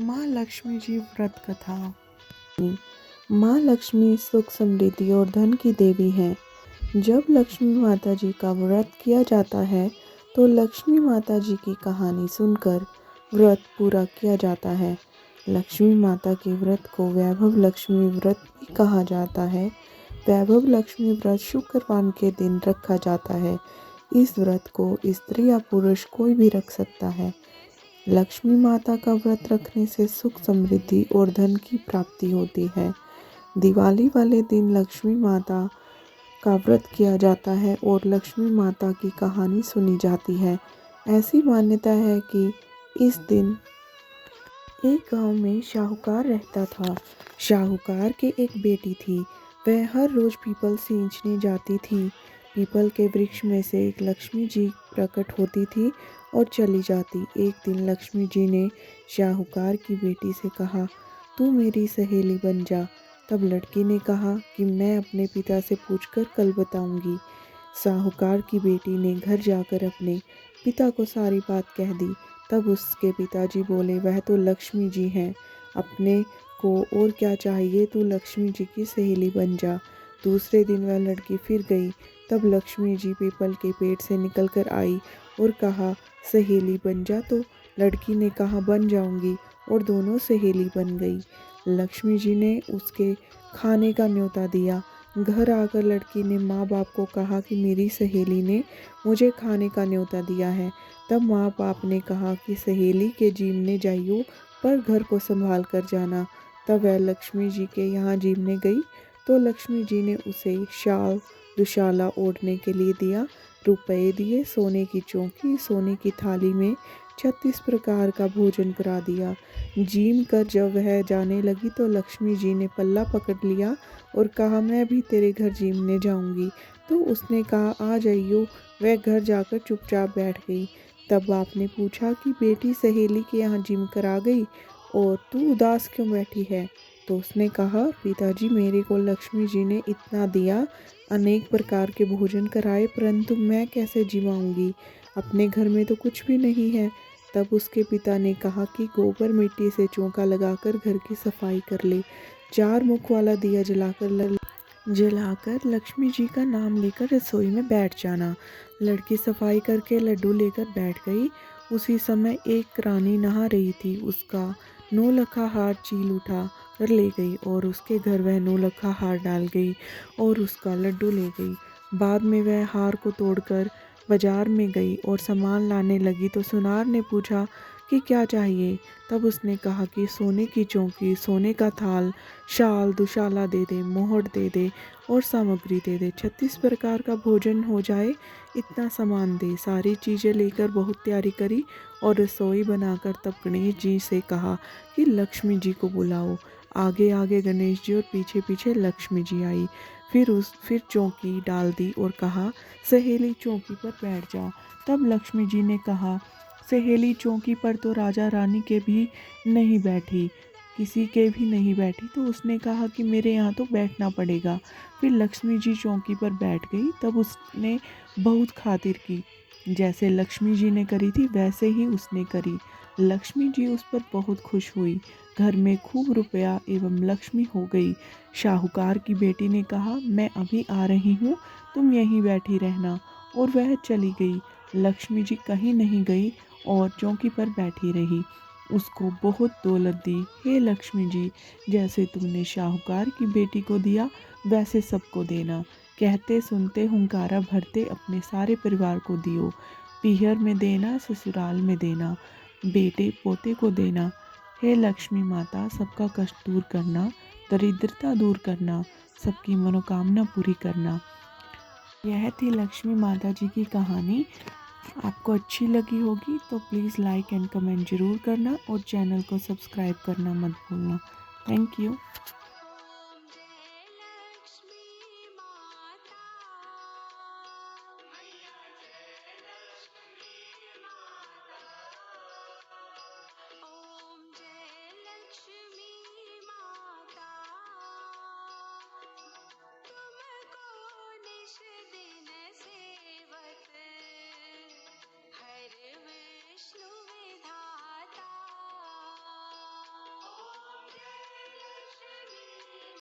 माँ लक्ष्मी जी व्रत कथा। माँ लक्ष्मी सुख समृद्धि और धन की देवी हैं। जब लक्ष्मी माता जी का व्रत किया जाता है तो लक्ष्मी माता जी की कहानी सुनकर व्रत पूरा किया जाता है। लक्ष्मी माता के व्रत को वैभव लक्ष्मी व्रत भी कहा जाता है। वैभव लक्ष्मी व्रत शुक्रवार के दिन रखा जाता है। इस व्रत को स्त्री या पुरुष कोई भी रख सकता है। लक्ष्मी माता का व्रत रखने से सुख समृद्धि और धन की प्राप्ति होती है। दिवाली वाले दिन लक्ष्मी माता का व्रत किया जाता है और लक्ष्मी माता की कहानी सुनी जाती है। ऐसी मान्यता है कि इस दिन एक गांव में शाहूकार रहता था। शाहूकार के एक बेटी थी। वह हर रोज पीपल सींचने जाती थी। पीपल के वृक्ष में से एक लक्ष्मी जी प्रकट होती थी और चली जाती। एक दिन लक्ष्मी जी ने शाहूकार की बेटी से कहा, तू मेरी सहेली बन जा। तब लड़की ने कहा कि मैं अपने पिता से पूछकर कल बताऊंगी। साहूकार की बेटी ने घर जाकर अपने पिता को सारी बात कह दी। तब उसके पिताजी बोले, वह तो लक्ष्मी जी हैं, अपने को और क्या चाहिए, तू लक्ष्मी जी की सहेली बन जा। दूसरे दिन वह लड़की फिर गई। तब लक्ष्मी जी पीपल के पेड़ से निकल कर आई और कहा, सहेली बन जा। तो लड़की ने कहा, बन जाऊंगी, और दोनों सहेली बन गई। लक्ष्मी जी ने उसके खाने का न्योता दिया। घर आकर लड़की ने माँ बाप को कहा कि मेरी सहेली ने मुझे खाने का न्योता दिया है। तब माँ बाप ने कहा कि सहेली के जीमने जाइयो, पर घर को संभाल कर जाना। तब वह लक्ष्मी जी के यहाँ जीमने गई तो लक्ष्मी जी ने उसे शाल दुशाला ओढ़ने के लिए दिया, रुपए दिए, सोने की चौकी, सोने की थाली में 36 प्रकार का भोजन करा दिया। जीम कर जब वह जाने लगी तो लक्ष्मी जी ने पल्ला पकड़ लिया और कहा, मैं भी तेरे घर जीमने जाऊंगी। तो उसने कहा, आ जाइयो। वह घर जाकर चुपचाप बैठ गई। तब बाप ने पूछा कि बेटी सहेली के यहाँ जिम कर आ गई और तू उदास क्यों बैठी है। तो उसने कहा, पिताजी मेरे को लक्ष्मी जी ने इतना दिया, अनेक प्रकार के भोजन कराए, परंतु मैं कैसे जिमाऊंगी, अपने घर में तो कुछ भी नहीं है। तब उसके पिता ने कहा कि गोबर मिट्टी से चौका लगाकर घर की सफाई कर ले, 4 मुख वाला दिया जलाकर लक्ष्मी जी का नाम लेकर रसोई में बैठ जाना। लड़की सफाई करके लड्डू लेकर बैठ गई। उसी समय एक रानी नहा रही थी। उसका 9 लखा हार चील उठा कर ले गई और उसके घर वह 9 लखा हार डाल गई और उसका लड्डू ले गई। बाद में वह हार को तोड़कर बाजार में गई और सामान लाने लगी तो सुनार ने पूछा कि क्या चाहिए। तब उसने कहा कि सोने की चौकी, सोने का थाल, शाल दुशाला दे दे, मोहर दे दे और सामग्री दे दे, 36 प्रकार का भोजन हो जाए, इतना सामान दे। सारी चीज़ें लेकर बहुत तैयारी करी और रसोई बनाकर तब गणेश जी से कहा कि लक्ष्मी जी को बुलाओ। आगे आगे गणेश जी और पीछे पीछे लक्ष्मी जी आई। फिर चौकी डाल दी और कहा, सहेली चौकी पर बैठ जा। तब लक्ष्मी जी ने कहा, सहेली चौकी पर तो राजा रानी के भी नहीं बैठी, किसी के भी नहीं बैठी। तो उसने कहा कि मेरे यहाँ तो बैठना पड़ेगा। फिर लक्ष्मी जी चौकी पर बैठ गई। तब उसने बहुत खातिर की, जैसे लक्ष्मी जी ने करी थी वैसे ही उसने करी। लक्ष्मी जी उस पर बहुत खुश हुई। घर में खूब रुपया एवं लक्ष्मी हो गई। शाहूकार की बेटी ने कहा, मैं अभी आ रही हूँ, तुम यहीं बैठी रहना, और वह चली गई। लक्ष्मी जी कहीं नहीं गई और चौकी पर बैठी रही। उसको बहुत दौलत दी। हे लक्ष्मी जी, जैसे तुमने शाहूकार की बेटी को दिया वैसे सबको देना। कहते सुनते हुंकारा भरते अपने सारे परिवार को दियो। पीहर में देना, ससुराल में देना, बेटे पोते को देना। हे लक्ष्मी माता, सबका कष्ट दूर करना, दरिद्रता दूर करना, सबकी मनोकामना पूरी करना। यह थी लक्ष्मी माता जी की कहानी। आपको अच्छी लगी होगी तो प्लीज़ लाइक एंड कमेंट ज़रूर करना और चैनल को सब्सक्राइब करना मत भूलना। Thank you.